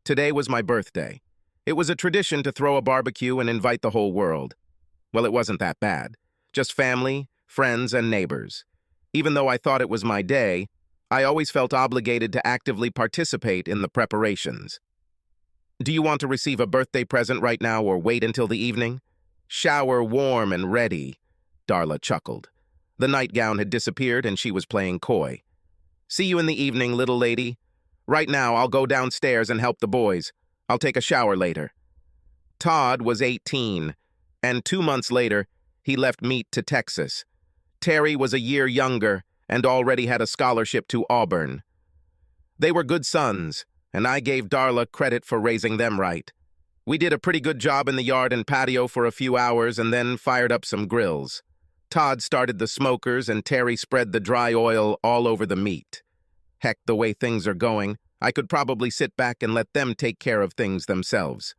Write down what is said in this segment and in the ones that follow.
Today was my birthday. It was a tradition to throw a barbecue and invite the whole world. Well, it wasn't that bad. Just family, friends, and neighbors. Even though I thought it was my day, I always felt obligated to actively participate in the preparations. Do you want to receive a birthday present right now or wait until the evening? Shower warm and ready, Darla chuckled. The nightgown had disappeared and she was playing coy. See you in the evening, little lady. Right now, I'll go downstairs and help the boys. I'll take a shower later. Todd was 18, and 2 months later, he left Meat to Texas. Terry was a year younger and already had a scholarship to Auburn. They were good sons, and I gave Darla credit for raising them right. We did a pretty good job in the yard and patio for a few hours and then fired up some grills. Todd started the smokers and Terry spread the dry oil all over the meat. Heck, the way things are going, I could probably sit back and let them take care of things themselves.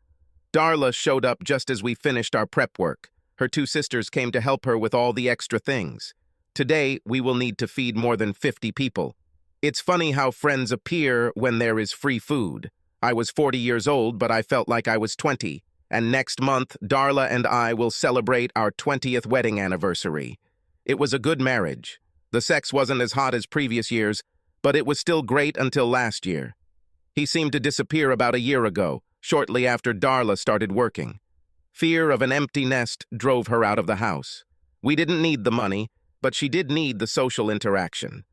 Darla showed up just as we finished our prep work. Her 2 sisters came to help her with all the extra things. Today, we will need to feed more than 50 people. It's funny how friends appear when there is free food. I was 40 years old, but I felt like I was 20. And next month, Darla and I will celebrate our 20th wedding anniversary. It was a good marriage. The sex wasn't as hot as previous years, but it was still great until last year. He seemed to disappear about a year ago, shortly after Darla started working. Fear of an empty nest drove her out of the house. We didn't need the money, but she did need the social interaction.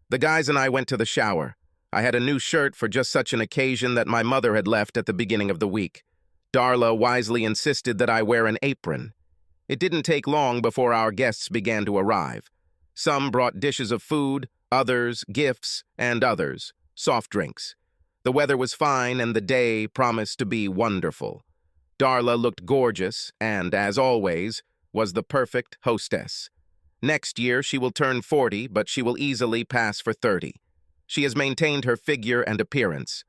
The guys and I went to the shower. I had a new shirt for just such an occasion that my mother had left at the beginning of the week. Darla wisely insisted that I wear an apron. It didn't take long before our guests began to arrive. Some brought dishes of food, others gifts, and others soft drinks. The weather was fine and the day promised to be wonderful. Darla looked gorgeous and, as always, was the perfect hostess. Next year she will turn 40, but she will easily pass for 30. She has maintained her figure and appearance.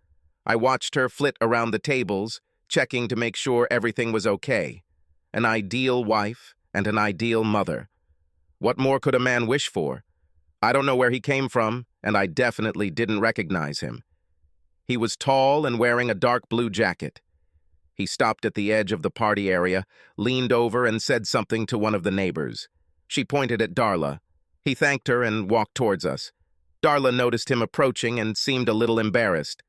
I watched her flit around the tables, checking to make sure everything was okay. An ideal wife and an ideal mother. What more could a man wish for? I don't know where he came from, and I definitely didn't recognize him. He was tall and wearing a dark blue jacket. He stopped at the edge of the party area, leaned over and said something to one of the neighbors. She pointed at Darla. He thanked her and walked towards us. Darla noticed him approaching and seemed a little embarrassed.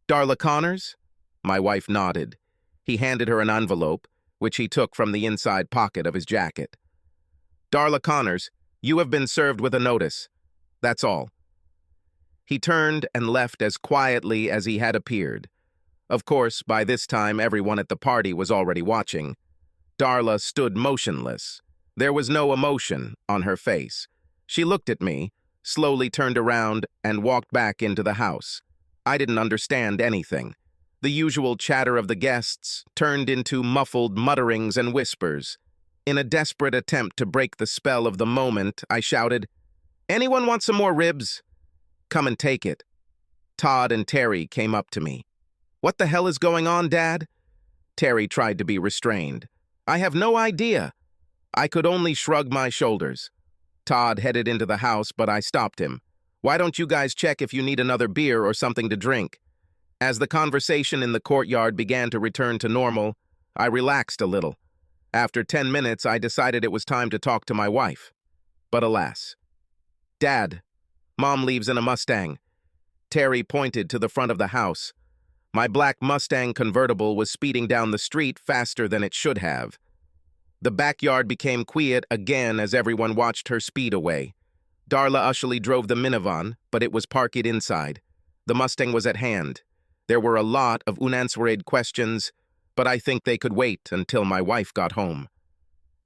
"Darla Connors?" My wife nodded. He handed her an envelope, which he took from the inside pocket of his jacket. "Darla Connors, you have been served with a notice. That's all." He turned and left as quietly as he had appeared. Of course, by this time, everyone at the party was already watching. Darla stood motionless. There was no emotion on her face. She looked at me, slowly turned around, and walked back into the house. I didn't understand anything. The usual chatter of the guests turned into muffled mutterings and whispers. In a desperate attempt to break the spell of the moment, I shouted, "Anyone want some more ribs? Come and take it." Todd and Terry came up to me. "What the hell is going on, Dad?" Terry tried to be restrained. "I have no idea." I could only shrug my shoulders. Todd headed into the house, but I stopped him. "Why don't you guys check if you need another beer or something to drink?" As the conversation in the courtyard began to return to normal, I relaxed a little. After 10 minutes, I decided it was time to talk to my wife. But alas. "Dad, Mom leaves in a Mustang." Terry pointed to the front of the house. My black Mustang convertible was speeding down the street faster than it should have. The backyard became quiet again as everyone watched her speed away. Darla Ushley drove the minivan, but it was parked inside. The Mustang was at hand. There were a lot of unanswered questions, but I think they could wait until my wife got home.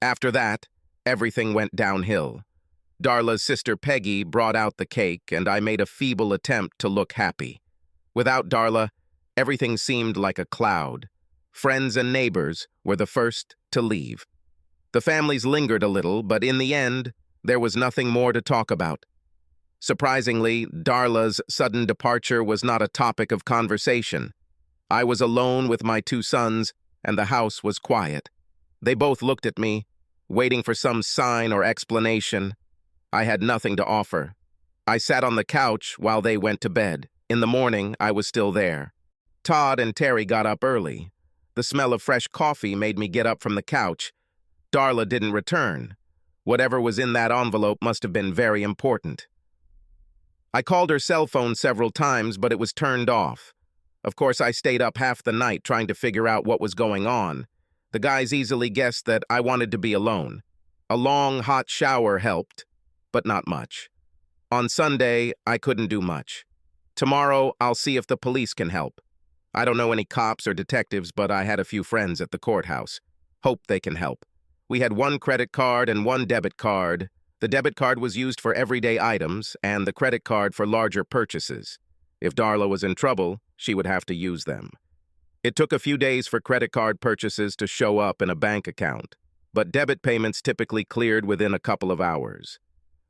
After that, everything went downhill. Darla's sister Peggy brought out the cake, and I made a feeble attempt to look happy. Without Darla, everything seemed like a cloud. Friends and neighbors were the first to leave. The families lingered a little, but in the end, there was nothing more to talk about. Surprisingly, Darla's sudden departure was not a topic of conversation. I was alone with my 2 sons, and the house was quiet. They both looked at me, waiting for some sign or explanation. I had nothing to offer. I sat on the couch while they went to bed. In the morning, I was still there. Todd and Terry got up early. The smell of fresh coffee made me get up from the couch. Darla didn't return. Whatever was in that envelope must have been very important. I called her cell phone several times, but it was turned off. Of course, I stayed up half the night trying to figure out what was going on. The guys easily guessed that I wanted to be alone. A long, hot shower helped, but not much. On Sunday, I couldn't do much. Tomorrow, I'll see if the police can help. I don't know any cops or detectives, but I had a few friends at the courthouse. Hope they can help. We had one credit card and one debit card. The debit card was used for everyday items, and the credit card for larger purchases. If Darla was in trouble, she would have to use them. It took a few days for credit card purchases to show up in a bank account, but debit payments typically cleared within a couple of hours.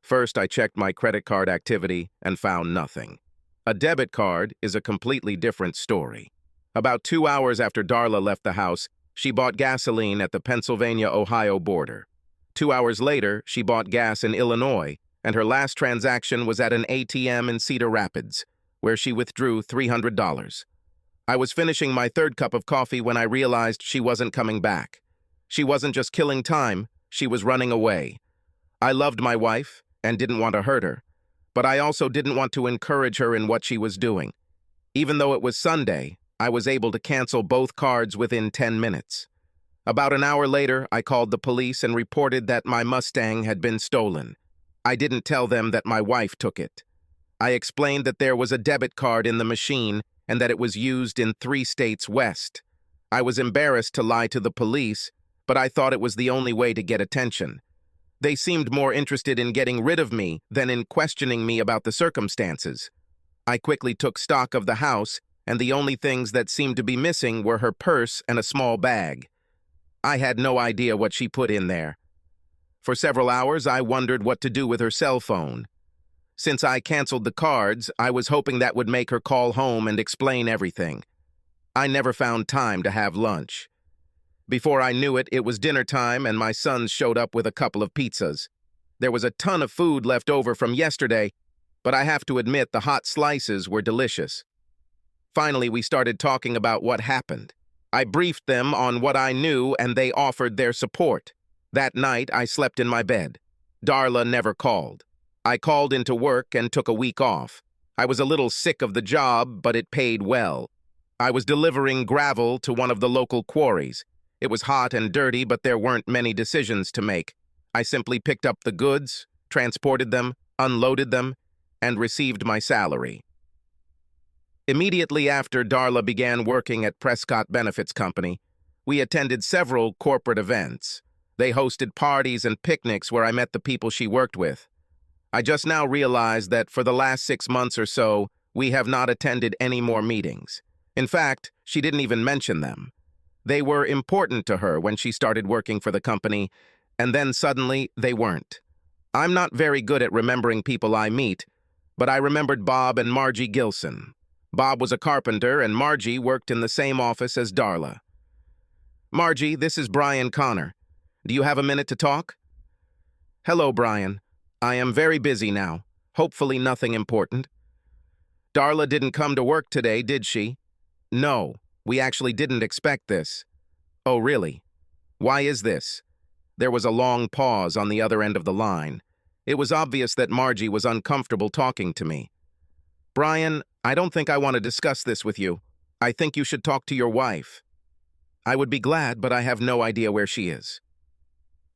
First, I checked my credit card activity and found nothing. A debit card is a completely different story. About 2 hours after Darla left the house, she bought gasoline at the Pennsylvania-Ohio border. 2 hours later, she bought gas in Illinois, and her last transaction was at an ATM in Cedar Rapids, where she withdrew $300. I was finishing my third cup of coffee when I realized she wasn't coming back. She wasn't just killing time, she was running away. I loved my wife and didn't want to hurt her, but I also didn't want to encourage her in what she was doing. Even though it was Sunday, I was able to cancel both cards within 10 minutes. About an hour later, I called the police and reported that my Mustang had been stolen. I didn't tell them that my wife took it. I explained that there was a debit card in the machine and that it was used in 3 states west. I was embarrassed to lie to the police, but I thought it was the only way to get attention. They seemed more interested in getting rid of me than in questioning me about the circumstances. I quickly took stock of the house, and the only things that seemed to be missing were her purse and a small bag. I had no idea what she put in there. For several hours, I wondered what to do with her cell phone. Since I canceled the cards, I was hoping that would make her call home and explain everything. I never found time to have lunch. Before I knew it, it was dinner time and my sons showed up with a couple of pizzas. There was a ton of food left over from yesterday, but I have to admit the hot slices were delicious. Finally, we started talking about what happened. I briefed them on what I knew and they offered their support. That night, I slept in my bed. Darla never called. I called into work and took a week off. I was a little sick of the job, but it paid well. I was delivering gravel to one of the local quarries. It was hot and dirty, but there weren't many decisions to make. I simply picked up the goods, transported them, unloaded them, and received my salary. Immediately after Darla began working at Prescott Benefits Company, we attended several corporate events. They hosted parties and picnics where I met the people she worked with. I just now realized that for the last 6 months or so, we have not attended any more meetings. In fact, she didn't even mention them. They were important to her when she started working for the company, and then suddenly they weren't. I'm not very good at remembering people I meet, but I remembered Bob and Margie Gilson. Bob was a carpenter, and Margie worked in the same office as Darla. "Margie, this is Brian Connor. Do you have a minute to talk?" "Hello, Brian. I am very busy now. Hopefully nothing important." "Darla didn't come to work today, did she?" "No, we actually didn't expect this." "Oh, really? Why is this?" There was a long pause on the other end of the line. It was obvious that Margie was uncomfortable talking to me. "Brian, I don't think I want to discuss this with you. I think you should talk to your wife." "I would be glad, but I have no idea where she is."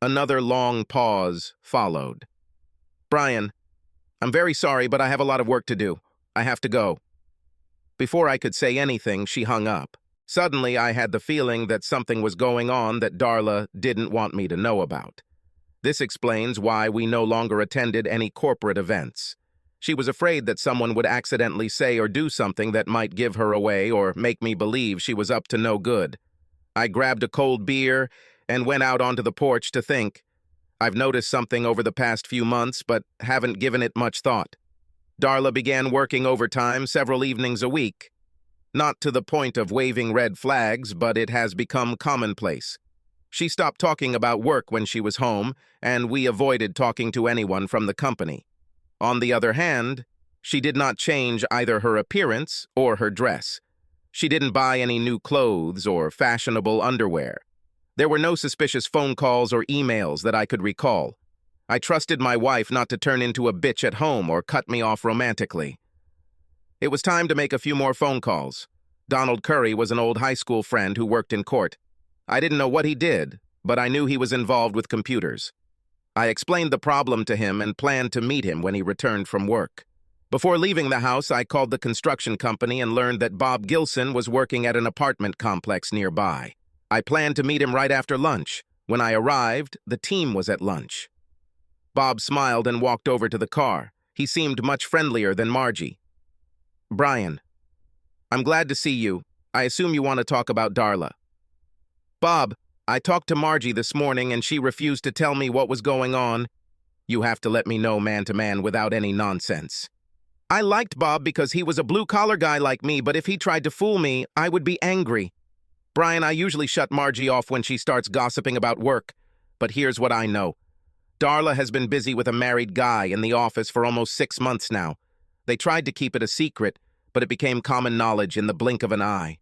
Another long pause followed. "Brian, I'm very sorry, but I have a lot of work to do. I have to go." Before I could say anything, she hung up. Suddenly, I had the feeling that something was going on that Darla didn't want me to know about. This explains why we no longer attended any corporate events. She was afraid that someone would accidentally say or do something that might give her away or make me believe she was up to no good. I grabbed a cold beer and went out onto the porch to think. I've noticed something over the past few months, but haven't given it much thought. Darla began working overtime several evenings a week. Not to the point of waving red flags, but it has become commonplace. She stopped talking about work when she was home, and we avoided talking to anyone from the company. On the other hand, she did not change either her appearance or her dress. She didn't buy any new clothes or fashionable underwear. There were no suspicious phone calls or emails that I could recall. I trusted my wife not to turn into a bitch at home or cut me off romantically. It was time to make a few more phone calls. Donald Curry was an old high school friend who worked in court. I didn't know what he did, but I knew he was involved with computers. I explained the problem to him and planned to meet him when he returned from work. Before leaving the house, I called the construction company and learned that Bob Gilson was working at an apartment complex nearby. I planned to meet him right after lunch. When I arrived, the team was at lunch. Bob smiled and walked over to the car. He seemed much friendlier than Margie. "Brian, I'm glad to see you. I assume you want to talk about Darla." "Bob, I talked to Margie this morning and she refused to tell me what was going on. You have to let me know man to man without any nonsense." I liked Bob because he was a blue-collar guy like me, but if he tried to fool me, I would be angry. Brian, I usually shut Margie off when she starts gossiping about work, but here's what I know. Darla has been busy with a married guy in the office for almost 6 months now. They tried to keep it a secret, but it became common knowledge in the blink of an eye.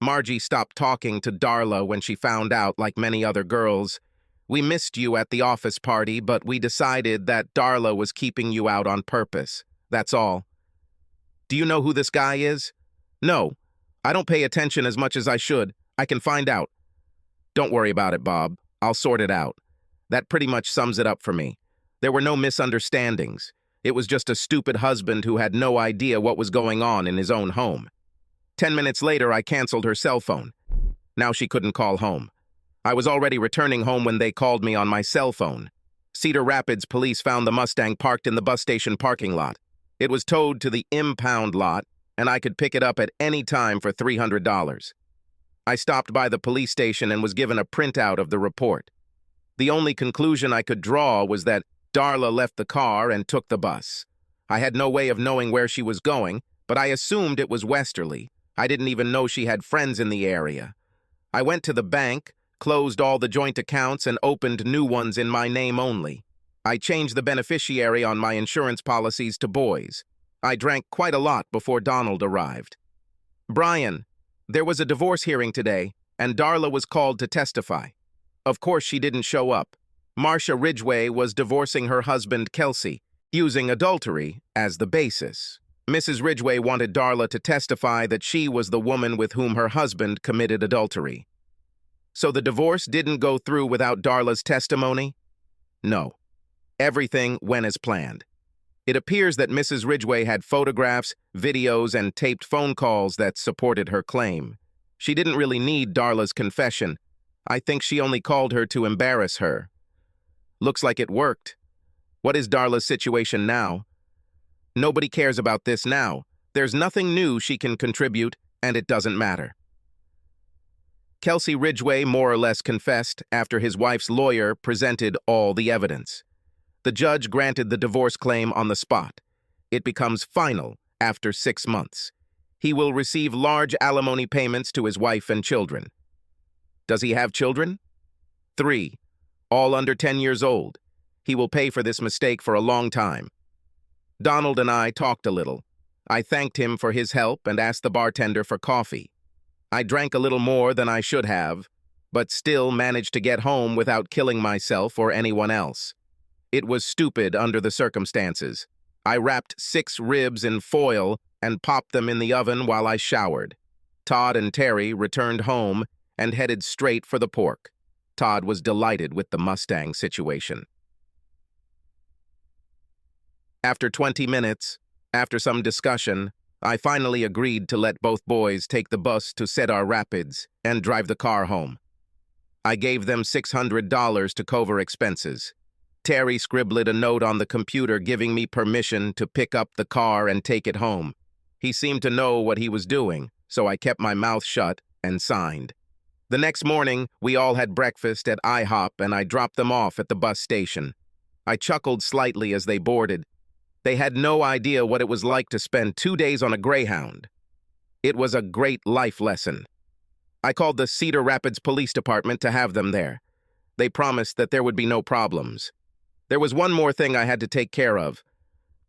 Margie stopped talking to Darla when she found out, like many other girls. "We missed you at the office party, but we decided that Darla was keeping you out on purpose. That's all." "Do you know who this guy is?" "No. I don't pay attention as much as I should. I can find out." "Don't worry about it, Bob. I'll sort it out." That pretty much sums it up for me. There were no misunderstandings. It was just a stupid husband who had no idea what was going on in his own home. 10 minutes later, I canceled her cell phone. Now she couldn't call home. I was already returning home when they called me on my cell phone. Cedar Rapids police found the Mustang parked in the bus station parking lot. It was towed to the impound lot, and I could pick it up at any time for $300. I stopped by the police station and was given a printout of the report. The only conclusion I could draw was that Darla left the car and took the bus. I had no way of knowing where she was going, but I assumed it was westerly. I didn't even know she had friends in the area. I went to the bank, closed all the joint accounts, and opened new ones in my name only. I changed the beneficiary on my insurance policies to boys. I drank quite a lot before Donald arrived. "Brian, there was a divorce hearing today, and Darla was called to testify. Of course she didn't show up. Marcia Ridgway was divorcing her husband, Kelsey, using adultery as the basis. Mrs. Ridgway wanted Darla to testify that she was the woman with whom her husband committed adultery. So the divorce didn't go through without Darla's testimony? No. Everything went as planned. It appears that Mrs. Ridgway had photographs, videos, and taped phone calls that supported her claim. She didn't really need Darla's confession. I think she only called her to embarrass her. Looks like it worked. What is Darla's situation now? Nobody cares about this now. There's nothing new she can contribute, and it doesn't matter." Kelsey Ridgway more or less confessed after his wife's lawyer presented all the evidence. The judge granted the divorce claim on the spot. It becomes final after 6 months. He will receive large alimony payments to his wife and children. Does he have children? 3, all under 10 years old. He will pay for this mistake for a long time. Donald and I talked a little. I thanked him for his help and asked the bartender for coffee. I drank a little more than I should have, but still managed to get home without killing myself or anyone else. It was stupid under the circumstances. I wrapped 6 ribs in foil and popped them in the oven while I showered. Todd and Terry returned home and headed straight for the pork. Todd was delighted with the Mustang situation. After 20 minutes, after some discussion, I finally agreed to let both boys take the bus to Cedar Rapids and drive the car home. I gave them $600 to cover expenses. Terry scribbled a note on the computer giving me permission to pick up the car and take it home. He seemed to know what he was doing, so I kept my mouth shut and signed. The next morning, we all had breakfast at IHOP and I dropped them off at the bus station. I chuckled slightly as they boarded. They had no idea what it was like to spend 2 days on a Greyhound. It was a great life lesson. I called the Cedar Rapids Police Department to have them there. They promised that there would be no problems. There was one more thing I had to take care of.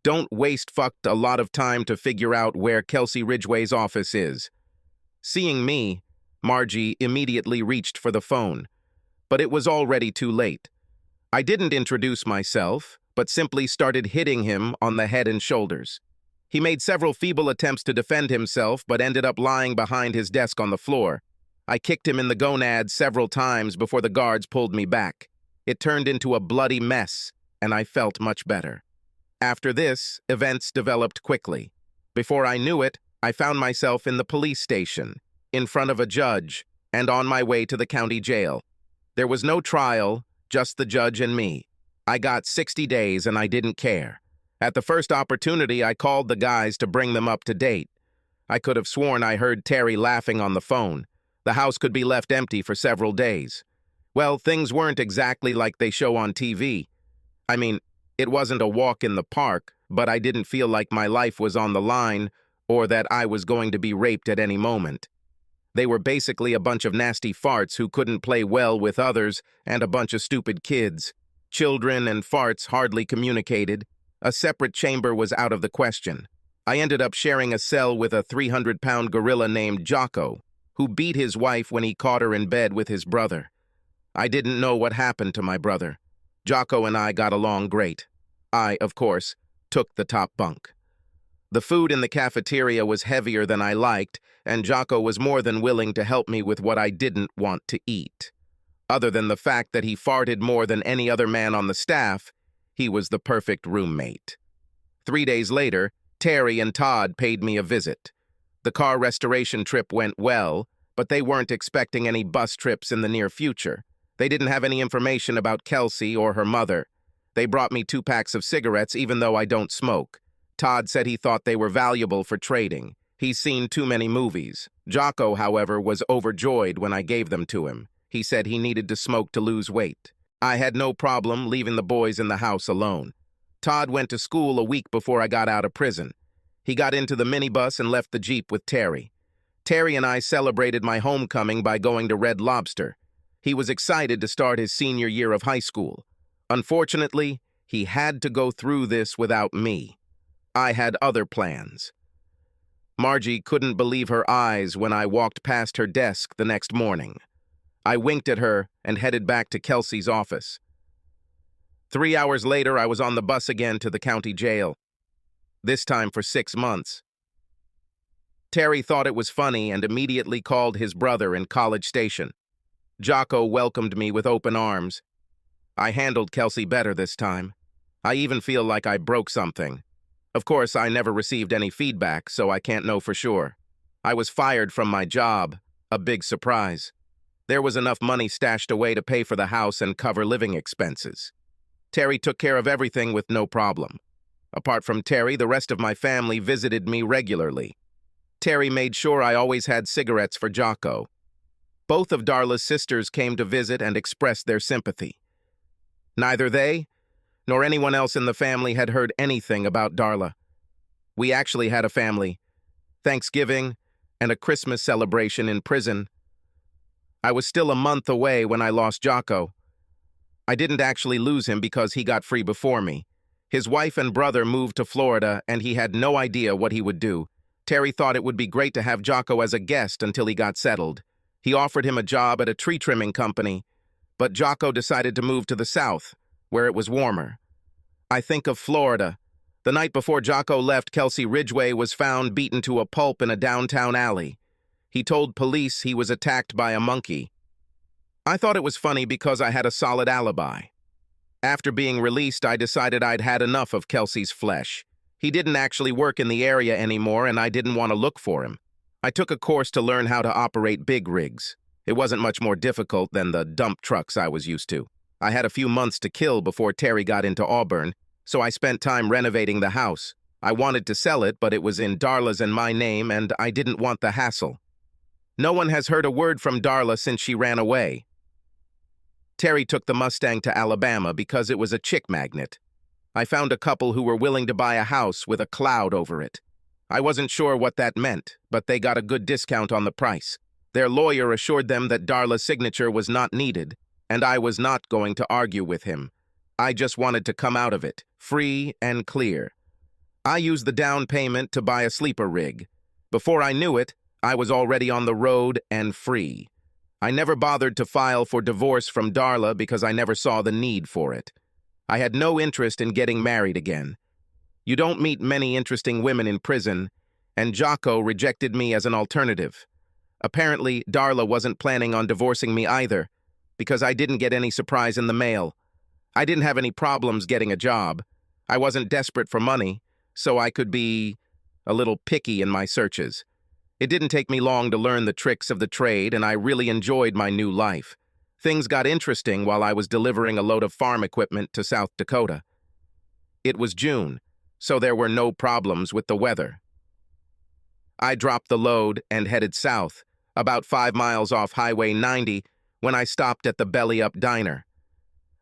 Don't waste a lot of time to figure out where Kelsey Ridgway's office is. Seeing me, Margie immediately reached for the phone, but it was already too late. I didn't introduce myself, but simply started hitting him on the head and shoulders. He made several feeble attempts to defend himself, but ended up lying behind his desk on the floor. I kicked him in the gonads several times before the guards pulled me back. It turned into a bloody mess, and I felt much better. After this, events developed quickly. Before I knew it, I found myself in the police station, in front of a judge, and on my way to the county jail. There was no trial, just the judge and me. I got 60 days and I didn't care. At the first opportunity, I called the guys to bring them up to date. I could have sworn I heard Terry laughing on the phone. The house could be left empty for several days. Well, things weren't exactly like they show on TV. I mean, it wasn't a walk in the park, but I didn't feel like my life was on the line or that I was going to be raped at any moment. They were basically a bunch of nasty farts who couldn't play well with others and a bunch of stupid kids. Children and farts hardly communicated. A separate chamber was out of the question. I ended up sharing a cell with a 300-pound gorilla named Jocko, who beat his wife when he caught her in bed with his brother. I didn't know what happened to my brother. Jocko and I got along great. I, of course, took the top bunk. The food in the cafeteria was heavier than I liked, and Jocko was more than willing to help me with what I didn't want to eat. Other than the fact that he farted more than any other man on the staff, he was the perfect roommate. 3 days later, Terry and Todd paid me a visit. The car restoration trip went well, but they weren't expecting any bus trips in the near future. They didn't have any information about Kelsey or her mother. They brought me 2 packs of cigarettes even though I don't smoke. Todd said he thought they were valuable for trading. He's seen too many movies. Jocko, however, was overjoyed when I gave them to him. He said he needed to smoke to lose weight. I had no problem leaving the boys in the house alone. Todd went to school a week before I got out of prison. He got into the minibus and left the Jeep with Terry. Terry and I celebrated my homecoming by going to Red Lobster. He was excited to start his senior year of high school. Unfortunately, he had to go through this without me. I had other plans. Margie couldn't believe her eyes when I walked past her desk the next morning. I winked at her and headed back to Kelsey's office. 3 hours later, I was on the bus again to the county jail, this time for 6 months. Terry thought it was funny and immediately called his brother in College Station. Jocko welcomed me with open arms. I handled Kelsey better this time. I even feel like I broke something. Of course, I never received any feedback, so I can't know for sure. I was fired from my job, a big surprise. There was enough money stashed away to pay for the house and cover living expenses. Terry took care of everything with no problem. Apart from Terry, the rest of my family visited me regularly. Terry made sure I always had cigarettes for Jocko. Both of Darla's sisters came to visit and expressed their sympathy. Neither they nor anyone else in the family had heard anything about Darla. We actually had a family Thanksgiving and a Christmas celebration in prison. I was still a month away when I lost Jocko. I didn't actually lose him because he got free before me. His wife and brother moved to Florida, and he had no idea what he would do. Terry thought it would be great to have Jocko as a guest until he got settled. He offered him a job at a tree trimming company, but Jocko decided to move to the south, where it was warmer. I think of Florida. The night before Jocko left, Kelsey Ridgway was found beaten to a pulp in a downtown alley. He told police he was attacked by a monkey. I thought it was funny because I had a solid alibi. After being released, I decided I'd had enough of Kelsey's flesh. He didn't actually work in the area anymore, and I didn't want to look for him. I took a course to learn how to operate big rigs. It wasn't much more difficult than the dump trucks I was used to. I had a few months to kill before Terry got into Auburn, so I spent time renovating the house. I wanted to sell it, but it was in Darla's and my name, and I didn't want the hassle. No one has heard a word from Darla since she ran away. Terry took the Mustang to Alabama because it was a chick magnet. I found a couple who were willing to buy a house with a cloud over it. I wasn't sure what that meant, but they got a good discount on the price. Their lawyer assured them that Darla's signature was not needed, and I was not going to argue with him. I just wanted to come out of it, free and clear. I used the down payment to buy a sleeper rig. Before I knew it, I was already on the road and free. I never bothered to file for divorce from Darla because I never saw the need for it. I had no interest in getting married again. You don't meet many interesting women in prison, and Jocko rejected me as an alternative. Apparently, Darla wasn't planning on divorcing me either, because I didn't get any surprise in the mail. I didn't have any problems getting a job. I wasn't desperate for money, so I could be a little picky in my searches. It didn't take me long to learn the tricks of the trade, and I really enjoyed my new life. Things got interesting while I was delivering a load of farm equipment to South Dakota. It was June, so there were no problems with the weather. I dropped the load and headed south, about 5 miles off Highway 90, when I stopped at the Belly Up Diner.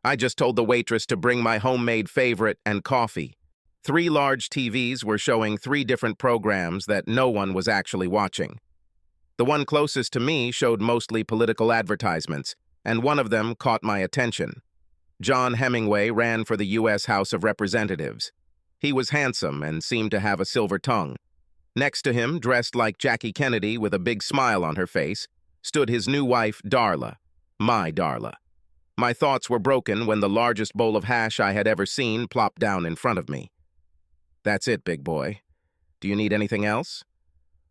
I just told the waitress to bring my homemade favorite and coffee. 3 large TVs were showing 3 different programs that no one was actually watching. The one closest to me showed mostly political advertisements, and one of them caught my attention. John Hemingway ran for the U.S. House of Representatives. He was handsome and seemed to have a silver tongue. Next to him, dressed like Jackie Kennedy with a big smile on her face, stood his new wife, Darla, my Darla. My thoughts were broken when the largest bowl of hash I had ever seen plopped down in front of me. That's it, big boy. Do you need anything else?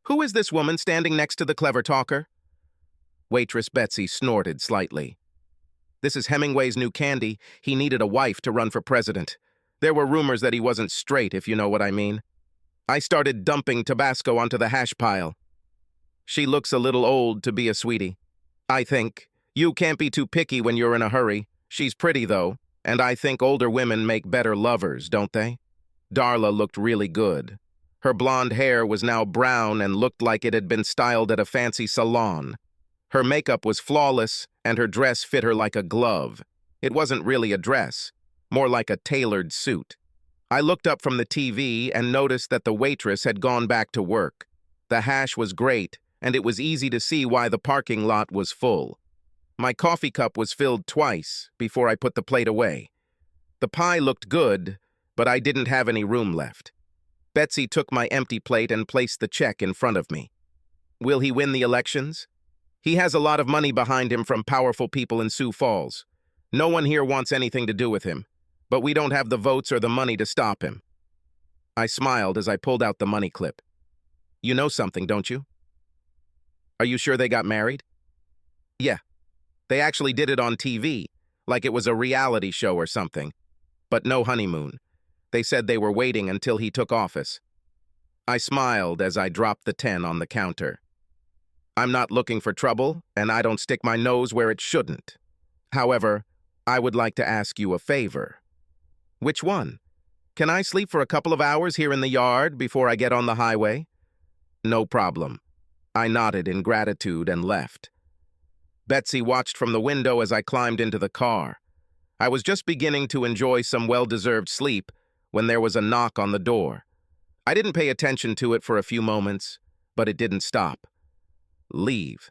Who is this woman standing next to the clever talker? Waitress Betsy snorted slightly. This is Hemingway's new candy. He needed a wife to run for president. There were rumors that he wasn't straight, if you know what I mean. I started dumping Tabasco onto the hash pile. She looks a little old to be a sweetie. I think. You can't be too picky when you're in a hurry. She's pretty, though, and I think older women make better lovers, don't they? Darla looked really good. Her blonde hair was now brown and looked like it had been styled at a fancy salon. Her makeup was flawless, and her dress fit her like a glove. It wasn't really a dress, more like a tailored suit. I looked up from the TV and noticed that the waitress had gone back to work. The hash was great, and it was easy to see why the parking lot was full. My coffee cup was filled twice before I put the plate away. The pie looked good, but I didn't have any room left. Betsy took my empty plate and placed the check in front of me. Will he win the elections? He has a lot of money behind him from powerful people in Sioux Falls. No one here wants anything to do with him, but we don't have the votes or the money to stop him. I smiled as I pulled out the money clip. You know something, don't you? Are you sure they got married? Yeah. They actually did it on TV, like it was a reality show or something. But no honeymoon. They said they were waiting until he took office. I smiled as I dropped the 10 on the counter. I'm not looking for trouble, and I don't stick my nose where it shouldn't. However, I would like to ask you a favor. Which one? Can I sleep for a couple of hours here in the yard before I get on the highway? No problem. I nodded in gratitude and left. Betsy watched from the window as I climbed into the car. I was just beginning to enjoy some well-deserved sleep when there was a knock on the door. I didn't pay attention to it for a few moments, but it didn't stop. Leave.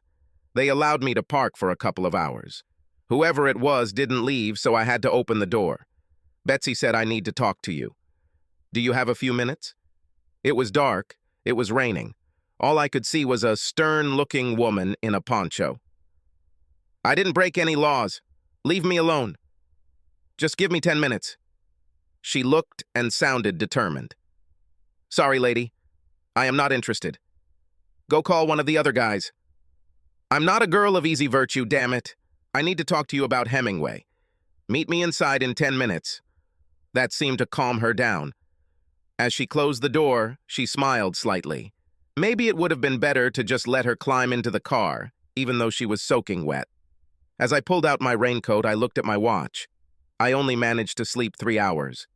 They allowed me to park for a couple of hours. Whoever it was didn't leave, so I had to open the door. Betsy said, I need to talk to you. Do you have a few minutes? It was dark. It was raining. All I could see was a stern-looking woman in a poncho. I didn't break any laws. Leave me alone. Just give me 10 minutes. She looked and sounded determined. Sorry, lady. I am not interested. Go call one of the other guys. I'm not a girl of easy virtue, damn it. I need to talk to you about Hemingway. Meet me inside in 10 minutes. That seemed to calm her down. As she closed the door, she smiled slightly. Maybe it would have been better to just let her climb into the car, even though she was soaking wet. As I pulled out my raincoat, I looked at my watch. I only managed to sleep 3 hours.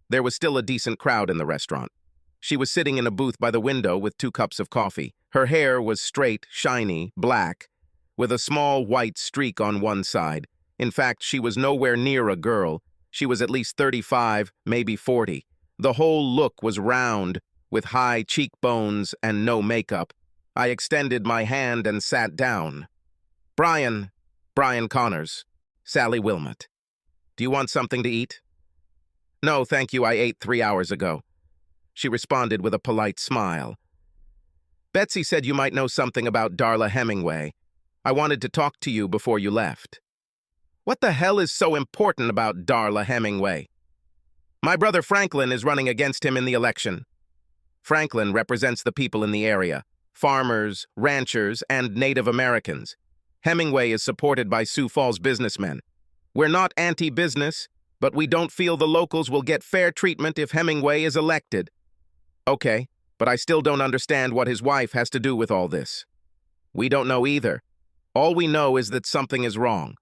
There was still a decent crowd in the restaurant. She was sitting in a booth by the window with 2 cups of coffee. Her hair was straight, shiny, black, with a small white streak on one side. In fact, she was nowhere near a girl. She was at least 35, maybe 40. The whole look was round, with high cheekbones and no makeup. I extended my hand and sat down. Brian Connors, Sally Wilmot. Do you want something to eat? No, thank you, I ate 3 hours ago. She responded with a polite smile. Betsy said you might know something about Darla Hemingway. I wanted to talk to you before you left. What the hell is so important about Darla Hemingway? My brother Franklin is running against him in the election. Franklin represents the people in the area, farmers, ranchers, and Native Americans. Hemingway is supported by Sioux Falls businessmen. We're not anti-business, but we don't feel the locals will get fair treatment if Hemingway is elected. Okay, but I still don't understand what his wife has to do with all this. We don't know either. All we know is that something is wrong.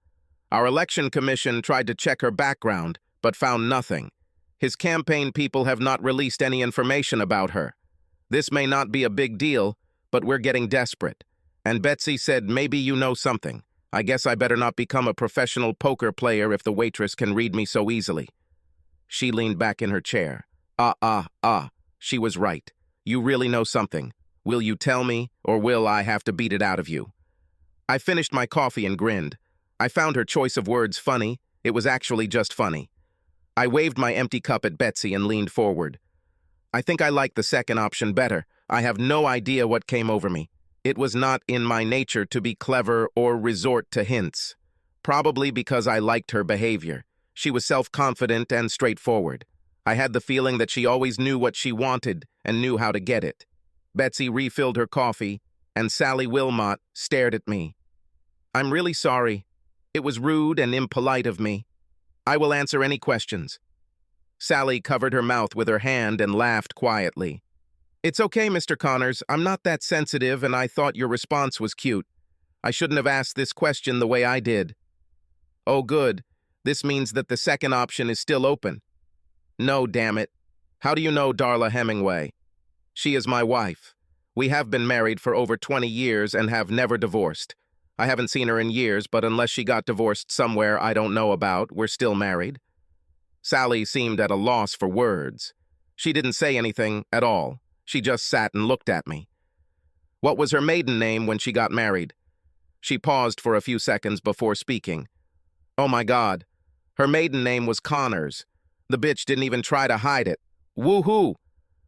Our election commission tried to check her background, but found nothing. His campaign people have not released any information about her. This may not be a big deal, but we're getting desperate. And Betsy said, maybe you know something. I guess I better not become a professional poker player if the waitress can read me so easily. She leaned back in her chair. She was right. You really know something. Will you tell me, or will I have to beat it out of you? I finished my coffee and grinned. I found her choice of words funny. It was actually just funny. I waved my empty cup at Betsy and leaned forward. I think I like the second option better. I have no idea what came over me. It was not in my nature to be clever or resort to hints. Probably because I liked her behavior. She was self-confident and straightforward. I had the feeling that she always knew what she wanted and knew how to get it. Betsy refilled her coffee, and Sally Wilmot stared at me. I'm really sorry. It was rude and impolite of me. I will answer any questions. Sally covered her mouth with her hand and laughed quietly. It's okay, Mr. Connors. I'm not that sensitive, and I thought your response was cute. I shouldn't have asked this question the way I did. Oh, good. This means that the second option is still open. No, damn it. How do you know Darla Hemingway? She is my wife. We have been married for over 20 years and have never divorced. I haven't seen her in years, but unless she got divorced somewhere I don't know about, we're still married. Sally seemed at a loss for words. She didn't say anything at all. She just sat and looked at me. What was her maiden name when she got married? She paused for a few seconds before speaking. Oh my God. Her maiden name was Connors. The bitch didn't even try to hide it. Woohoo!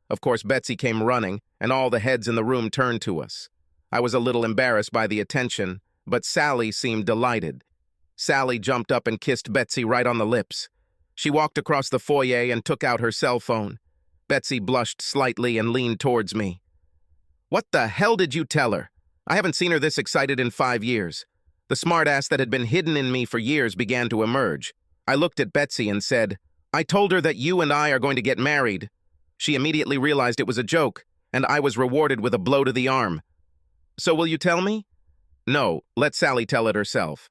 Of course, Betsy came running, and all the heads in the room turned to us. I was a little embarrassed by the attention, but Sally seemed delighted. Sally jumped up and kissed Betsy right on the lips. She walked across the foyer and took out her cell phone. Betsy blushed slightly and leaned towards me. What the hell did you tell her? I haven't seen her this excited in 5 years. The smartass that had been hidden in me for years began to emerge. I looked at Betsy and said, I told her that you and I are going to get married. She immediately realized it was a joke, and I was rewarded with a blow to the arm. So will you tell me? No, let Sally tell it herself.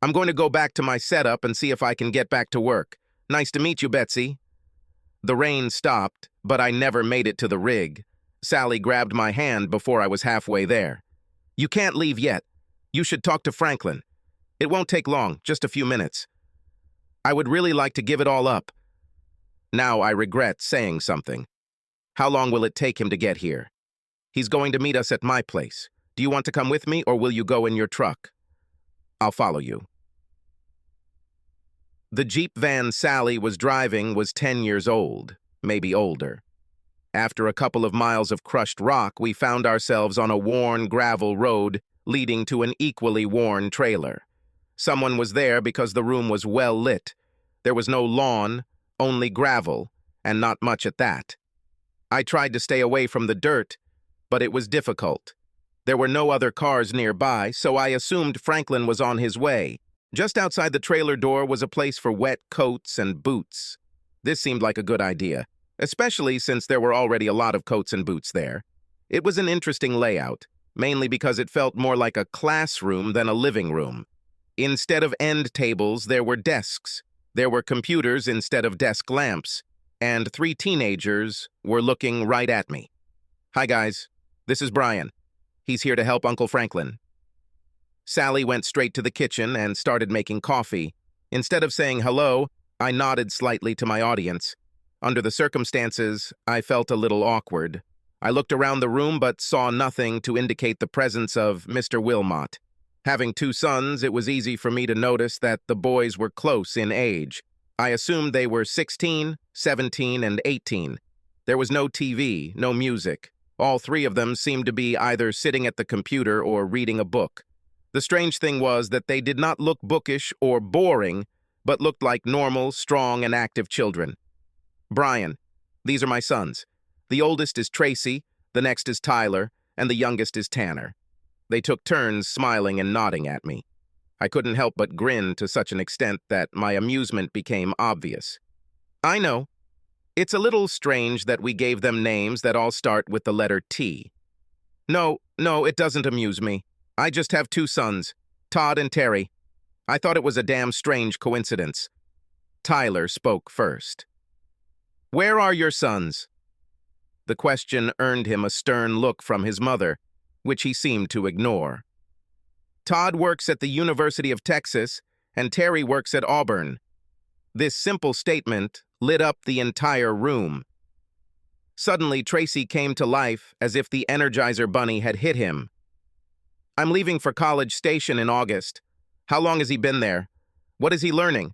I'm going to go back to my setup and see if I can get back to work. Nice to meet you, Betsy. The rain stopped, but I never made it to the rig. Sally grabbed my hand before I was halfway there. You can't leave yet. You should talk to Franklin. It won't take long, just a few minutes. I would really like to give it all up. Now I regret saying something. How long will it take him to get here? He's going to meet us at my place. Do you want to come with me, or will you go in your truck? I'll follow you. The Jeep van Sally was driving was 10 years old, maybe older. After a couple of miles of crushed rock, we found ourselves on a worn gravel road leading to an equally worn trailer. Someone was there because the room was well lit. There was no lawn, only gravel, and not much at that. I tried to stay away from the dirt, but it was difficult. There were no other cars nearby, so I assumed Franklin was on his way. Just outside the trailer door was a place for wet coats and boots. This seemed like a good idea, especially since there were already a lot of coats and boots there. It was an interesting layout, mainly because it felt more like a classroom than a living room. Instead of end tables, there were desks. There were computers instead of desk lamps, and 3 teenagers were looking right at me. Hi guys, this is Brian. He's here to help Uncle Franklin. Sally went straight to the kitchen and started making coffee. Instead of saying hello, I nodded slightly to my audience. Under the circumstances, I felt a little awkward. I looked around the room but saw nothing to indicate the presence of Mr. Wilmot. Having 2 sons, it was easy for me to notice that the boys were close in age. I assumed they were 16, 17, and 18. There was no TV, no music, All three of them seemed to be either sitting at the computer or reading a book. The strange thing was that they did not look bookish or boring, but looked like normal, strong, and active children. Brian, these are my sons. The oldest is Tracy, the next is Tyler, and the youngest is Tanner. They took turns smiling and nodding at me. I couldn't help but grin to such an extent that my amusement became obvious. I know. It's a little strange that we gave them names that all start with the letter T. No, it doesn't amuse me. I just have two sons, Todd and Terry. I thought it was a damn strange coincidence. Tyler spoke first. Where are your sons? The question earned him a stern look from his mother, which he seemed to ignore. Todd works at the University of Texas, and Terry works at Auburn. This simple statement lit up the entire room. Suddenly, Tracy came to life as if the Energizer Bunny had hit him. I'm leaving for College Station in August. How long has he been there? What is he learning?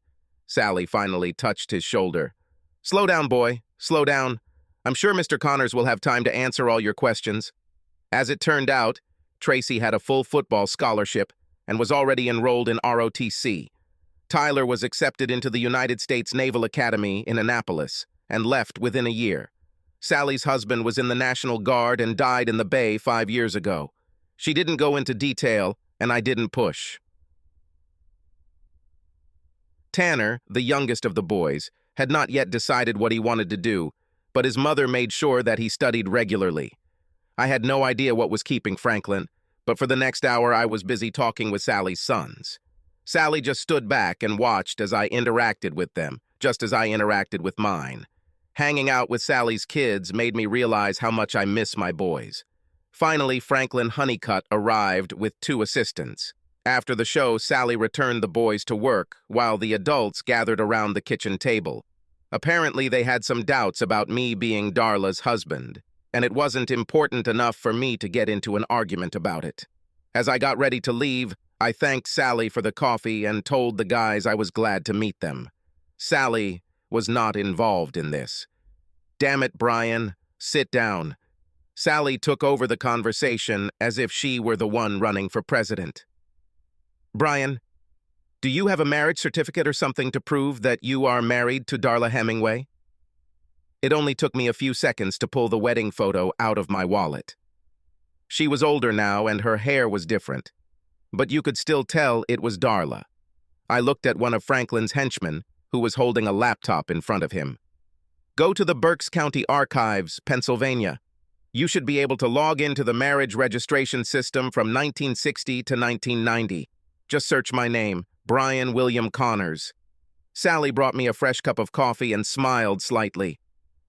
Sally finally touched his shoulder. Slow down, boy. Slow down. I'm sure Mr. Connors will have time to answer all your questions. As it turned out, Tracy had a full football scholarship and was already enrolled in ROTC. Tyler was accepted into the United States Naval Academy in Annapolis and left within a year. Sally's husband was in the National Guard and died in the Bay 5 years ago. She didn't go into detail, and I didn't push. Tanner, the youngest of the boys, had not yet decided what he wanted to do, but his mother made sure that he studied regularly. I had no idea what was keeping Franklin, but for the next hour I was busy talking with Sally's sons. Sally just stood back and watched as I interacted with them, just as I interacted with mine. Hanging out with Sally's kids made me realize how much I miss my boys. Finally, Franklin Honeycutt arrived with 2 assistants. After the show, Sally returned the boys to work, while the adults gathered around the kitchen table. Apparently, they had some doubts about me being Darla's husband, and it wasn't important enough for me to get into an argument about it. As I got ready to leave, I thanked Sally for the coffee and told the guys I was glad to meet them. Sally was not involved in this. Damn it, Brian, sit down. Sally took over the conversation as if she were the one running for president. Brian, do you have a marriage certificate or something to prove that you are married to Darla Hemingway? It only took me a few seconds to pull the wedding photo out of my wallet. She was older now and her hair was different, but you could still tell it was Darla. I looked at one of Franklin's henchmen, who was holding a laptop in front of him. Go to the Berks County Archives, Pennsylvania. You should be able to log into the marriage registration system from 1960 to 1990. Just search my name, Brian William Connors. Sally brought me a fresh cup of coffee and smiled slightly.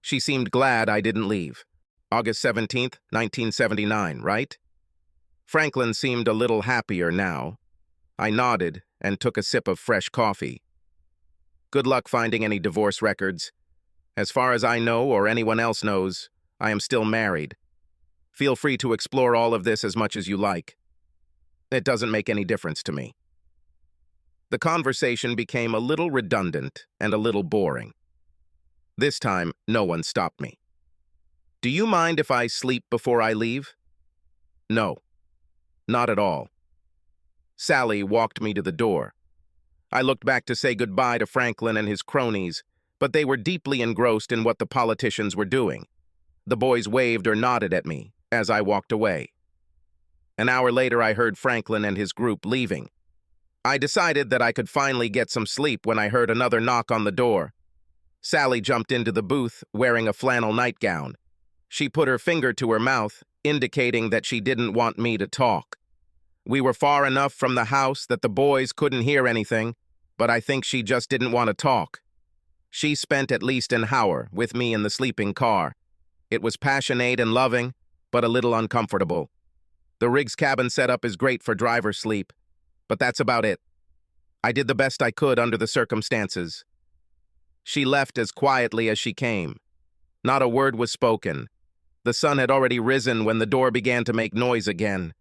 She seemed glad I didn't leave. August 17th, 1979, right? Franklin seemed a little happier now. I nodded and took a sip of fresh coffee. Good luck finding any divorce records. As far as I know or anyone else knows, I am still married. Feel free to explore all of this as much as you like. It doesn't make any difference to me. The conversation became a little redundant and a little boring. This time, no one stopped me. Do you mind if I sleep before I leave? No, not at all. Sally walked me to the door. I looked back to say goodbye to Franklin and his cronies, but they were deeply engrossed in what the politicians were doing. The boys waved or nodded at me as I walked away. An hour later, I heard Franklin and his group leaving. I decided that I could finally get some sleep when I heard another knock on the door. Sally jumped into the booth wearing a flannel nightgown. She put her finger to her mouth, indicating that she didn't want me to talk. We were far enough from the house that the boys couldn't hear anything, but I think she just didn't want to talk. She spent at least an hour with me in the sleeping car. It was passionate and loving, but a little uncomfortable. The rig's cabin setup is great for driver sleep, but that's about it. I did the best I could under the circumstances. She left as quietly as she came. Not a word was spoken. The sun had already risen when the door began to make noise again.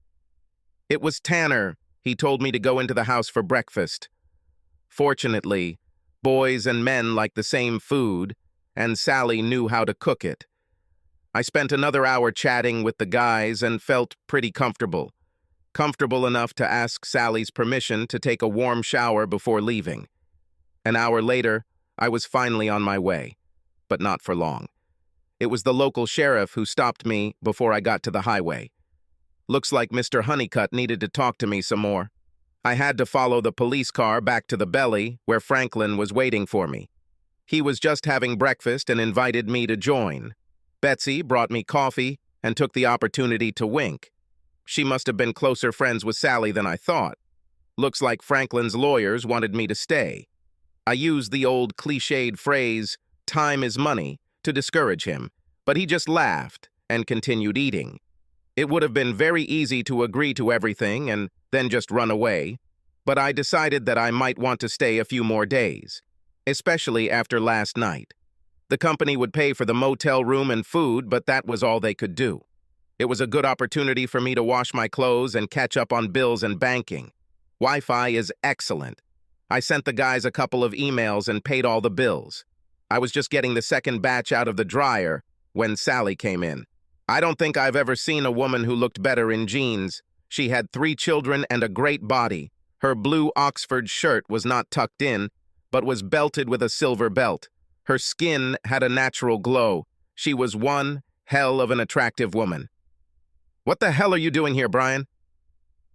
It was Tanner. He told me to go into the house for breakfast. Fortunately, boys and men like the same food, and Sally knew how to cook it. I spent another hour chatting with the guys and felt pretty comfortable. Comfortable enough to ask Sally's permission to take a warm shower before leaving. An hour later, I was finally on my way, but not for long. It was the local sheriff who stopped me before I got to the highway. Looks like Mr. Honeycutt needed to talk to me some more. I had to follow the police car back to the belly where Franklin was waiting for me. He was just having breakfast and invited me to join. Betsy brought me coffee and took the opportunity to wink. She must have been closer friends with Sally than I thought. Looks like Franklin's lawyers wanted me to stay. I used the old cliched phrase, "time is money," to discourage him, but he just laughed and continued eating. It would have been very easy to agree to everything and then just run away, but I decided that I might want to stay a few more days, especially after last night. The company would pay for the motel room and food, but that was all they could do. It was a good opportunity for me to wash my clothes and catch up on bills and banking. Wi-Fi is excellent. I sent the guys a couple of emails and paid all the bills. I was just getting the second batch out of the dryer when Sally came in. I don't think I've ever seen a woman who looked better in jeans. She had 3 children and a great body. Her blue Oxford shirt was not tucked in, but was belted with a silver belt. Her skin had a natural glow. She was one hell of an attractive woman. "What the hell are you doing here, Brian?"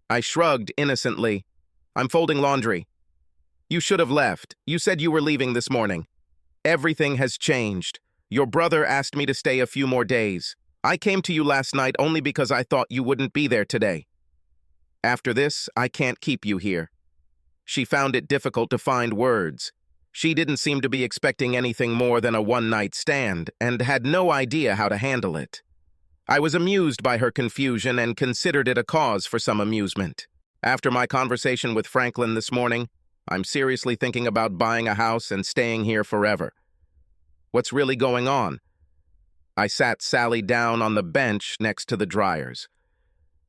I shrugged innocently. "I'm folding laundry." "You should have left. You said you were leaving this morning." "Everything has changed. Your brother asked me to stay a few more days. I came to you last night only because I thought you wouldn't be there today. After this, I can't keep you here." She found it difficult to find words. She didn't seem to be expecting anything more than a one-night stand and had no idea how to handle it. I was amused by her confusion and considered it a cause for some amusement. After my conversation with Franklin this morning, I'm seriously thinking about buying a house and staying here forever. What's really going on? I sat Sally down on the bench next to the dryers.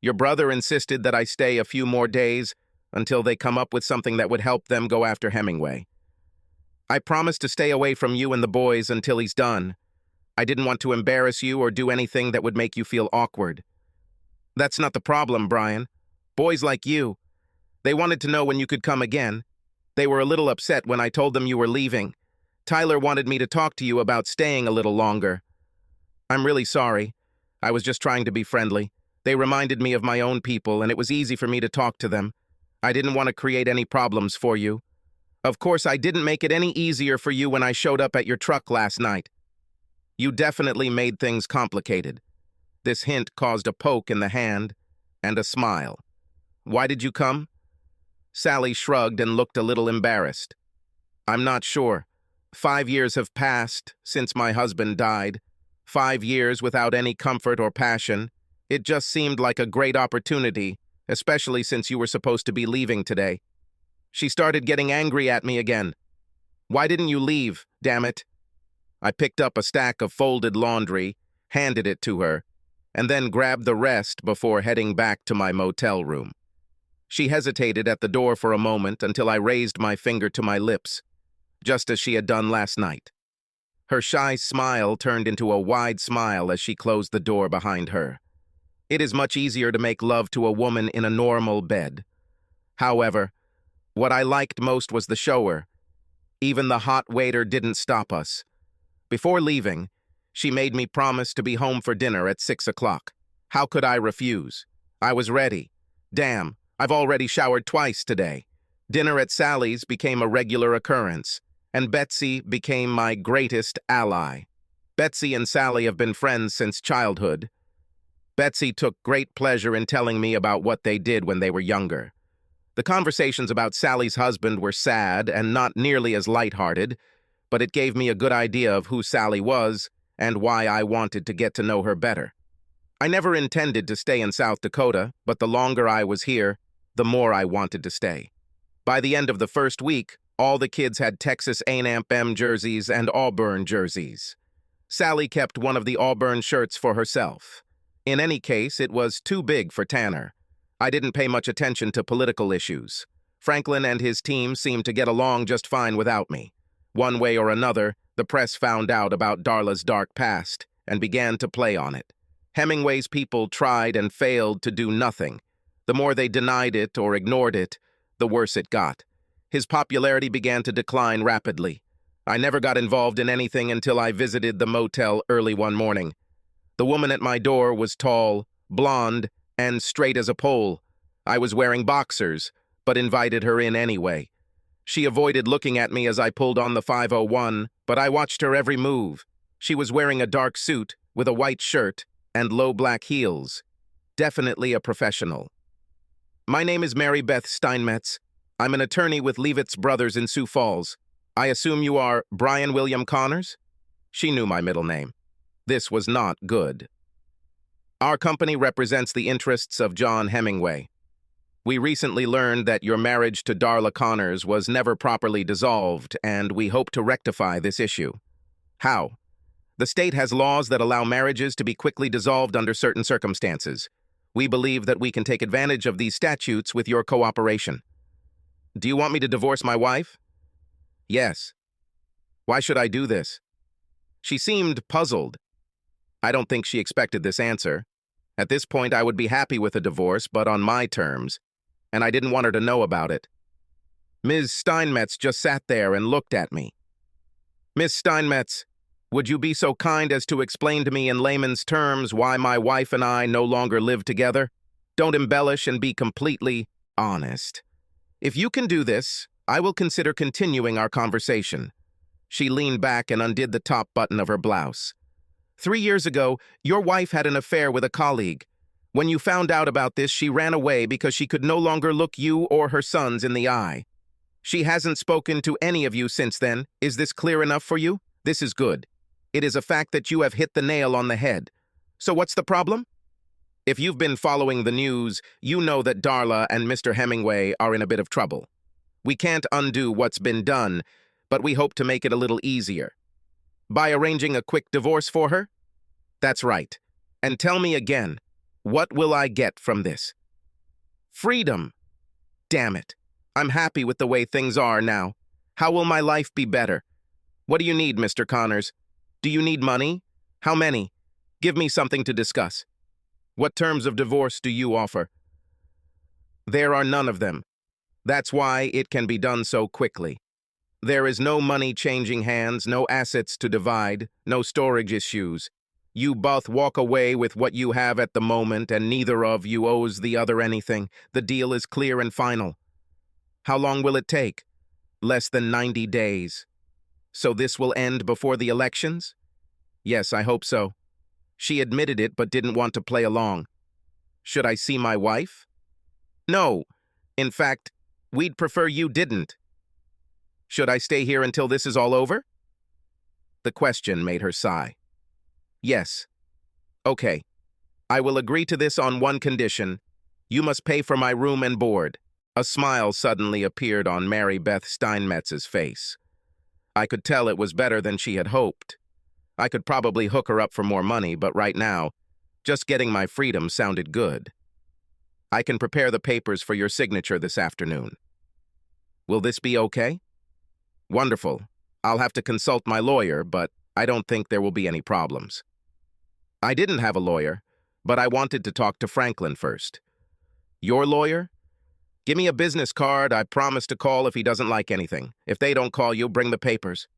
Your brother insisted that I stay a few more days until they come up with something that would help them go after Hemingway. I promised to stay away from you and the boys until he's done. I didn't want to embarrass you or do anything that would make you feel awkward. That's not the problem, Brian. Boys like you, they wanted to know when you could come again. They were a little upset when I told them you were leaving. Tyler wanted me to talk to you about staying a little longer. I'm really sorry. I was just trying to be friendly. They reminded me of my own people, and it was easy for me to talk to them. I didn't want to create any problems for you. Of course, I didn't make it any easier for you when I showed up at your truck last night. You definitely made things complicated. This hint caused a poke in the hand and a smile. Why did you come? Sally shrugged and looked a little embarrassed. I'm not sure. 5 years have passed since my husband died. 5 years without any comfort or passion. It just seemed like a great opportunity, especially since you were supposed to be leaving today. She started getting angry at me again. Why didn't you leave, damn it? I picked up a stack of folded laundry, handed it to her, and then grabbed the rest before heading back to my motel room. She hesitated at the door for a moment until I raised my finger to my lips, just as she had done last night. Her shy smile turned into a wide smile as she closed the door behind her. It is much easier to make love to a woman in a normal bed. However, what I liked most was the shower. Even the hot waiter didn't stop us. Before leaving, she made me promise to be home for dinner at 6 o'clock. How could I refuse? I was ready. Damn, I've already showered twice today. Dinner at Sally's became a regular occurrence, and Betsy became my greatest ally. Betsy and Sally have been friends since childhood. Betsy took great pleasure in telling me about what they did when they were younger. The conversations about Sally's husband were sad and not nearly as lighthearted, but it gave me a good idea of who Sally was and why I wanted to get to know her better. I never intended to stay in South Dakota, but the longer I was here, the more I wanted to stay. By the end of the first week, all the kids had Texas A&M jerseys and Auburn jerseys. Sally kept one of the Auburn shirts for herself. In any case, it was too big for Tanner. I didn't pay much attention to political issues. Franklin and his team seemed to get along just fine without me. One way or another, the press found out about Darla's dark past, and began to play on it. Hemingway's people tried and failed to do nothing. The more they denied it or ignored it, the worse it got. His popularity began to decline rapidly. I never got involved in anything until I visited the motel early one morning. The woman at my door was tall, blonde, and straight as a pole. I was wearing boxers, but invited her in anyway. She avoided looking at me as I pulled on the 501, but I watched her every move. She was wearing a dark suit with a white shirt and low black heels. Definitely a professional. My name is Mary Beth Steinmetz. I'm an attorney with Leavitt's Brothers in Sioux Falls. I assume you are Brian William Connors? She knew my middle name. This was not good. Our company represents the interests of John Hemingway. We recently learned that your marriage to Darla Connors was never properly dissolved, and we hope to rectify this issue. How? The state has laws that allow marriages to be quickly dissolved under certain circumstances. We believe that we can take advantage of these statutes with your cooperation. Do you want me to divorce my wife? Yes. Why should I do this? She seemed puzzled. I don't think she expected this answer. At this point, I would be happy with a divorce, but on my terms, and I didn't want her to know about it. Ms. Steinmetz just sat there and looked at me. Miss Steinmetz, would you be so kind as to explain to me in layman's terms why my wife and I no longer live together? Don't embellish and be completely honest. If you can do this, I will consider continuing our conversation. She leaned back and undid the top button of her blouse. 3 years ago, your wife had an affair with a colleague. When you found out about this, she ran away because she could no longer look you or her sons in the eye. She hasn't spoken to any of you since then. Is this clear enough for you? This is good. It is a fact that you have hit the nail on the head. So what's the problem? If you've been following the news, you know that Darla and Mr. Hemingway are in a bit of trouble. We can't undo what's been done, but we hope to make it a little easier. By arranging a quick divorce for her? That's right. And tell me again, what will I get from this? Freedom. Damn it. I'm happy with the way things are now. How will my life be better? What do you need, Mr. Connors? Do you need money? How many? Give me something to discuss. What terms of divorce do you offer? There are none of them. That's why it can be done so quickly. There is no money changing hands, no assets to divide, no storage issues. You both walk away with what you have at the moment, and neither of you owes the other anything. The deal is clear and final. How long will it take? Less than 90 days. So this will end before the elections? Yes, I hope so. She admitted it but didn't want to play along. Should I see my wife? No. In fact, we'd prefer you didn't. Should I stay here until this is all over? The question made her sigh. Yes. Okay. I will agree to this on one condition. You must pay for my room and board. A smile suddenly appeared on Mary Beth Steinmetz's face. I could tell it was better than she had hoped. I could probably hook her up for more money, but right now, just getting my freedom sounded good. I can prepare the papers for your signature this afternoon. Will this be okay? Wonderful. I'll have to consult my lawyer, but I don't think there will be any problems. I didn't have a lawyer, but I wanted to talk to Franklin first. Your lawyer? Give me a business card. I promise to call if he doesn't like anything. If they don't call you, bring the papers.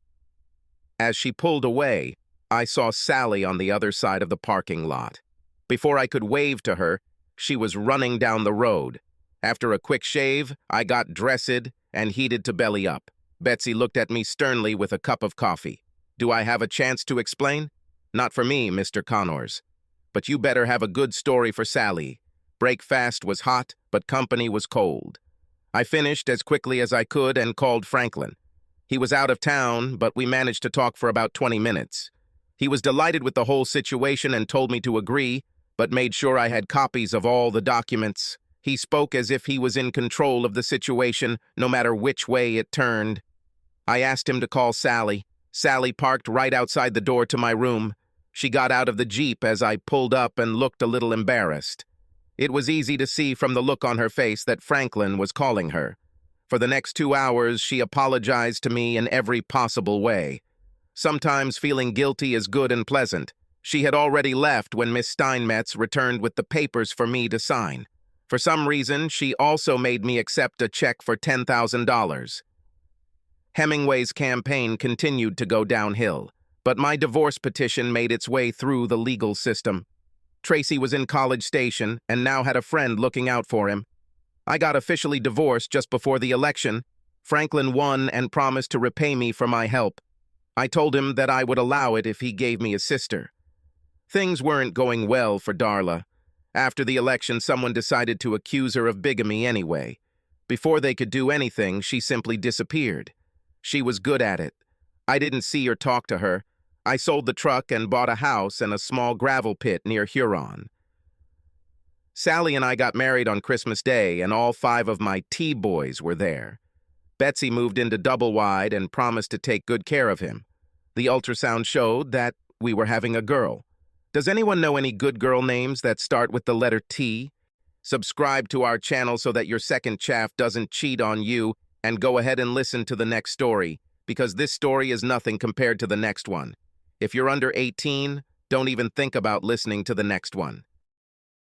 As she pulled away, I saw Sally on the other side of the parking lot. Before I could wave to her, she was running down the road. After a quick shave, I got dressed and heated to belly up. Betsy looked at me sternly with a cup of coffee. Do I have a chance to explain? Not for me, Mr. Connors. But you better have a good story for Sally. Breakfast was hot, but company was cold. I finished as quickly as I could and called Franklin. He was out of town, but we managed to talk for about 20 minutes. He was delighted with the whole situation and told me to agree, but made sure I had copies of all the documents. He spoke as if he was in control of the situation, no matter which way it turned. I asked him to call Sally. Sally parked right outside the door to my room. She got out of the Jeep as I pulled up and looked a little embarrassed. It was easy to see from the look on her face that Franklin was calling her. For the next 2 hours, she apologized to me in every possible way. Sometimes feeling guilty is good and pleasant. She had already left when Miss Steinmetz returned with the papers for me to sign. For some reason, she also made me accept a check for $10,000. Hemingway's campaign continued to go downhill, but my divorce petition made its way through the legal system. Tracy was in College Station and now had a friend looking out for him. I got officially divorced just before the election. Franklin won and promised to repay me for my help. I told him that I would allow it if he gave me a sister. Things weren't going well for Darla. After the election, someone decided to accuse her of bigamy anyway. Before they could do anything, she simply disappeared. She was good at it. I didn't see or talk to her. I sold the truck and bought a house and a small gravel pit near Huron. Sally and I got married on Christmas Day, and all 5 of my T-boys were there. Betsy moved into double wide and promised to take good care of him. The ultrasound showed that we were having a girl. Does anyone know any good girl names that start with the letter T? Subscribe to our channel so that your second chaff doesn't cheat on you, and go ahead and listen to the next story, because this story is nothing compared to the next one. If you're under 18, don't even think about listening to the next one.